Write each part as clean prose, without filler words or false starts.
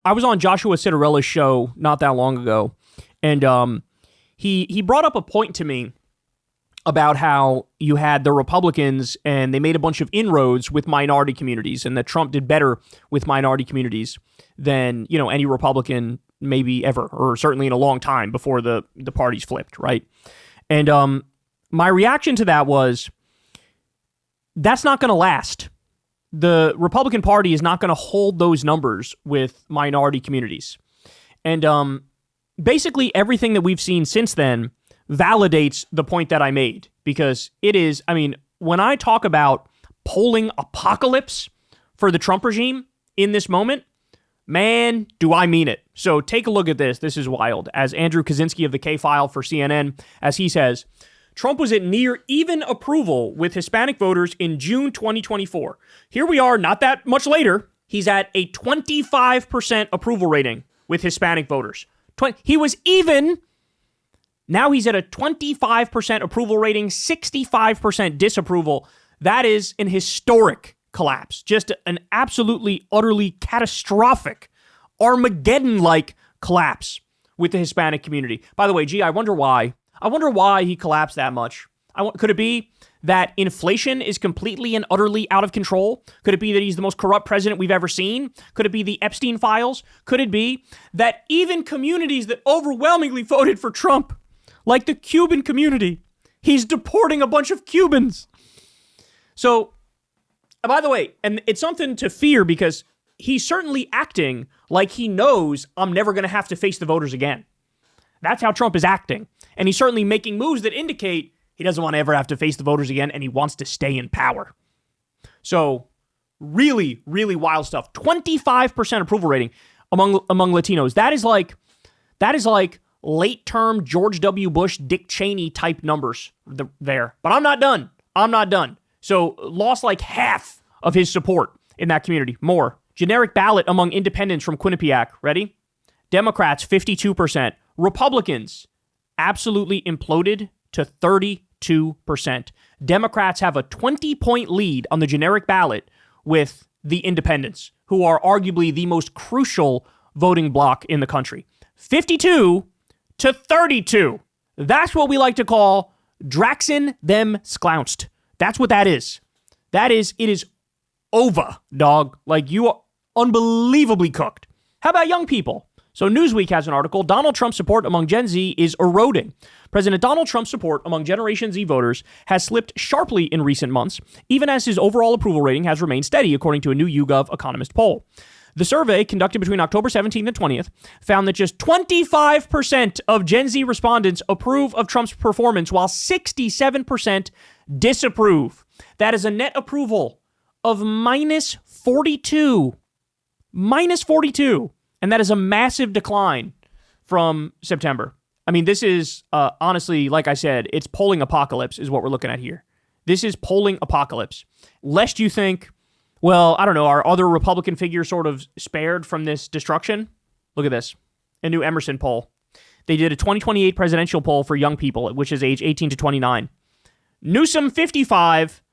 I was on Joshua Cittarella's show not that long ago, and he brought up a point to me about how you had the Republicans and they made a bunch of inroads with minority communities, and that Trump did better with minority communities than, you know, any Republican maybe ever, or certainly in a long time before the parties flipped, right? And my reaction to that was, that's not going to last. The Republican Party is not going to hold those numbers with minority communities. And basically everything that we've seen since then validates the point that I made, because it is, I mean, when I talk about polling apocalypse for the Trump regime in this moment, man, do I mean it. So take a look at this. This is wild. As Andrew Kaczynski of the K-File for CNN, as he says, Trump was at near even approval with Hispanic voters in June 2024. Here we are, not that much later. He's at a 25% approval rating with Hispanic voters. He was even. Now he's at a 25% approval rating, 65% disapproval. That is an historic collapse. Just an absolutely, utterly catastrophic, Armageddon-like collapse with the Hispanic community. By the way, I wonder why. I wonder why he collapsed that much. Could it be that inflation is completely and utterly out of control? Could it be that he's the most corrupt president we've ever seen? Could it be the Epstein files? Could it be that even communities that overwhelmingly voted for Trump, like the Cuban community, he's deporting a bunch of Cubans? So, by the way, and it's something to fear, because he's certainly acting like he knows I'm never going to have to face the voters again. That's how Trump is acting. And he's certainly making moves that indicate he doesn't want to ever have to face the voters again, and he wants to stay in power. So, really, really wild stuff. 25% approval rating among Latinos. That is like late-term George W. Bush, Dick Cheney type numbers there. But I'm not done. So, lost like half of his support in that community. More. Generic ballot among independents from Quinnipiac. Ready? Democrats, 52%. Republicans absolutely imploded to 32%. Democrats have a 20-point lead on the generic ballot with the independents, who are arguably the most crucial voting bloc in the country. 52 to 32. That's what we like to call Draxin them sklounced. That's what that is. It is over, dog. Like, you are unbelievably cooked. How about young people? So Newsweek has an article, Donald Trump's support among Gen Z is eroding. President Donald Trump's support among Generation Z voters has slipped sharply in recent months, even as his overall approval rating has remained steady, according to a new YouGov Economist poll. The survey, conducted between October 17th and 20th, found that just 25% of Gen Z respondents approve of Trump's performance, while 67% disapprove. That is a net approval of minus 42. Minus 42. And that is a massive decline from September. I mean, this is, honestly, like I said, it's polling apocalypse is what we're looking at here. This is polling apocalypse. Lest you think, well, I don't know, are other Republican figures sort of spared from this destruction? Look at this. A new Emerson poll. They did a 2028 presidential poll for young people, which is age 18 to 29. Newsom, 55.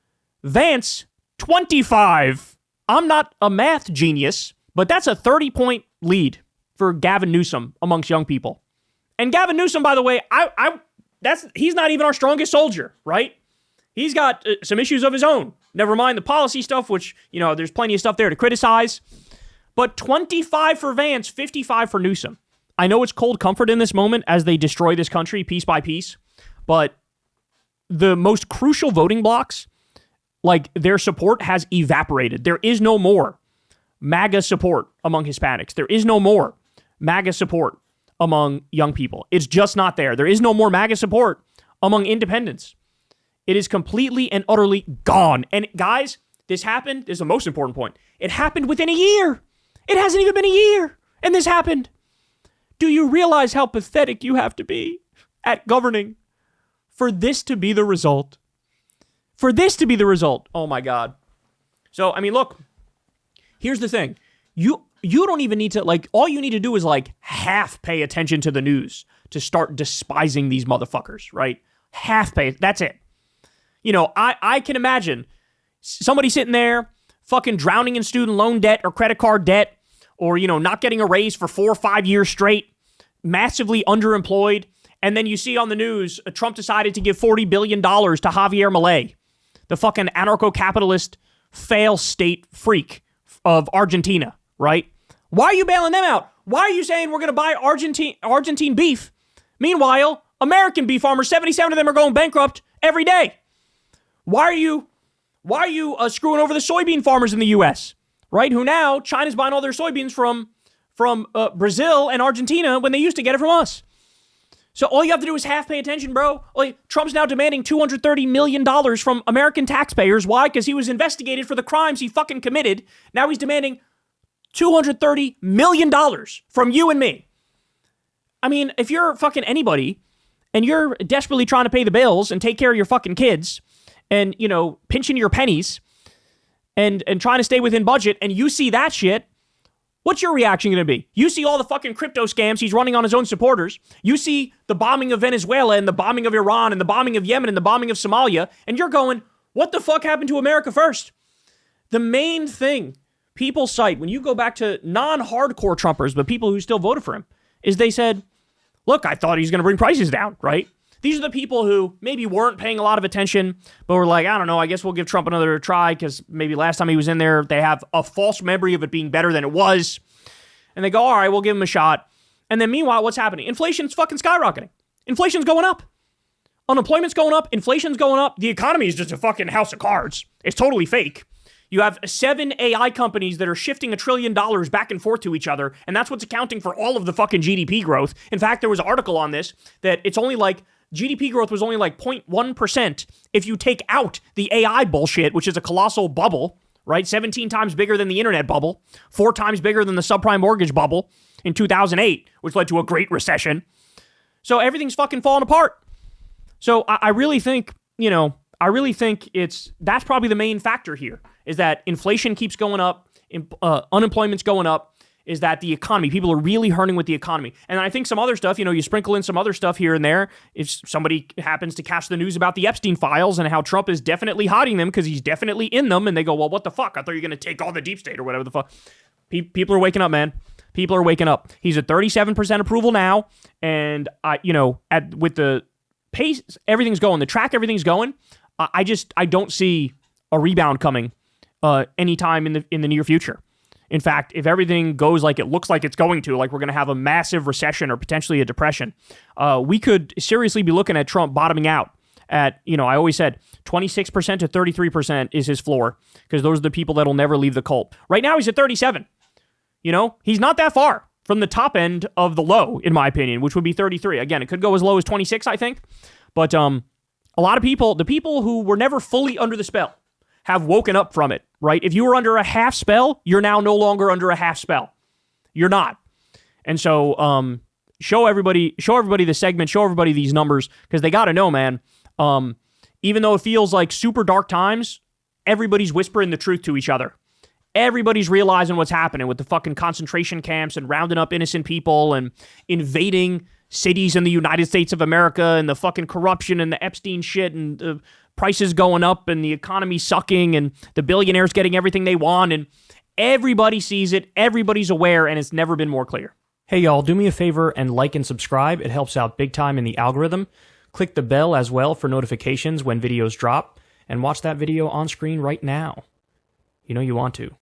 Vance, 25. I'm not a math genius, but that's a 30-point lead for Gavin Newsom amongst young people. And Gavin Newsom, by the way, he's not even our strongest soldier, right? He's got some issues of his own. Never mind the policy stuff, which, you know, there's plenty of stuff there to criticize. But 25 for Vance, 55 for Newsom. I know it's cold comfort in this moment as they destroy this country piece by piece, but the most crucial voting blocks, like, their support has evaporated. There is no more MAGA support among Hispanics. There is no more MAGA support among young people. It's just not there. There is no more MAGA support among independents. It is completely and utterly gone. And guys, this happened. This is the most important point. It happened within a year. It hasn't even been a year. And this happened. Do you realize how pathetic you have to be at governing for this to be the result? For this to be the result. Oh my God. So, I mean, look. Here's the thing. You don't even need to, like, all you need to do is, like, half pay attention to the news to start despising these motherfuckers, right? Half pay. That's it. You know, I can imagine somebody sitting there fucking drowning in student loan debt or credit card debt, or, not getting a raise for 4 or 5 years straight, massively underemployed. And then you see on the news, Trump decided to give $40 billion to Javier Milei, the fucking anarcho-capitalist fail state freak of Argentina, right? Why are you bailing them out? Why are you saying we're going to buy Argentine beef? Meanwhile, American beef farmers, 77 of them are going bankrupt every day. Why are you screwing over the soybean farmers in the U.S., right? Who now China's buying all their soybeans from Brazil and Argentina when they used to get it from us. So all you have to do is half pay attention, bro. Trump's now demanding $230 million from American taxpayers. Why? Because he was investigated for the crimes he fucking committed. Now he's demanding $230 million from you and me. I mean, if you're fucking anybody and you're desperately trying to pay the bills and take care of your fucking kids and, pinching your pennies and trying to stay within budget, and you see that shit, what's your reaction going to be? You see all the fucking crypto scams he's running on his own supporters. You see the bombing of Venezuela and the bombing of Iran and the bombing of Yemen and the bombing of Somalia, and you're going, what the fuck happened to America first? The main thing people cite when you go back to non-hardcore Trumpers, but people who still voted for him, is they said, look, I thought he was going to bring prices down, right? These are the people who maybe weren't paying a lot of attention, but were like, I don't know, I guess we'll give Trump another try because maybe last time he was in there, they have a false memory of it being better than it was. And they go, all right, we'll give him a shot. And then meanwhile, what's happening? Inflation's fucking skyrocketing. Inflation's going up. Unemployment's going up. Inflation's going up. The economy is just a fucking house of cards. It's totally fake. You have 7 AI companies that are shifting $1 trillion back and forth to each other, and that's what's accounting for all of the fucking GDP growth. In fact, there was an article on this that it's only like GDP growth was only like 0.1% if you take out the AI bullshit, which is a colossal bubble, right? 17 times bigger than the internet bubble, 4 times bigger than the subprime mortgage bubble in 2008, which led to a great recession. So everything's fucking falling apart. So I really think, that's probably the main factor here, is that inflation keeps going up, unemployment's going up, is that the economy, people are really hurting with the economy. And I think some other stuff, you sprinkle in some other stuff here and there. If somebody happens to catch the news about the Epstein files and how Trump is definitely hiding them because he's definitely in them, and they go, well, what the fuck? I thought you were going to take all the deep state or whatever the fuck. People are waking up, man. People are waking up. He's at 37% approval now, and with the pace everything's going, the track everything's going, I don't see a rebound coming anytime in the near future. In fact, if everything goes like it looks like it's going to, like we're going to have a massive recession or potentially a depression, we could seriously be looking at Trump bottoming out at, I always said 26% to 33% is his floor, because those are the people that'll never leave the cult. Right now, he's at 37. He's not that far from the top end of the low, in my opinion, which would be 33. Again, it could go as low as 26, I think. But a lot of people, the people who were never fully under the spell, have woken up from it, right? If you were under a half spell, you're now no longer under a half spell. You're not. And so show everybody the segment, show everybody these numbers, because they got to know, man, even though it feels like super dark times, everybody's whispering the truth to each other. Everybody's realizing what's happening with the fucking concentration camps and rounding up innocent people and invading cities in the United States of America, and the fucking corruption and the Epstein shit and the prices going up and the economy sucking and the billionaires getting everything they want, and everybody sees it, everybody's aware, and it's never been more clear. Hey y'all, do me a favor and like and subscribe. It helps out big time in the algorithm. Click the bell as well for notifications when videos drop, and watch that video on screen right now. You know you want to.